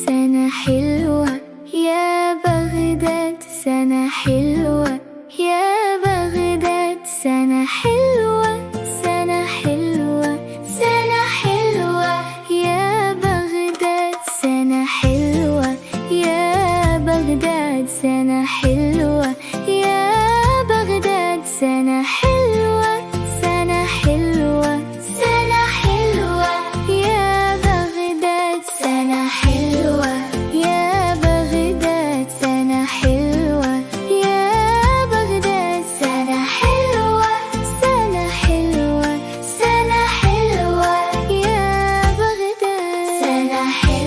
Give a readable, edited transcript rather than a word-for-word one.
سنة حلوة يا بغداد، سنة حلوة يا بغداد، سنة حلوة، سنة حلوة، سنة حلوة يا بغداد، سنة حلوة يا بغداد، سنة حلوة يا بغداد، سنة حلوة، سنة حلوة، سنة حلوة يا بغداد، سنة حلوة يا بغداد، سنة حلوة يا بغداد، سنة حلوة، سنة حلوة، سنة حلوة يا بغداد، سنة حلوة.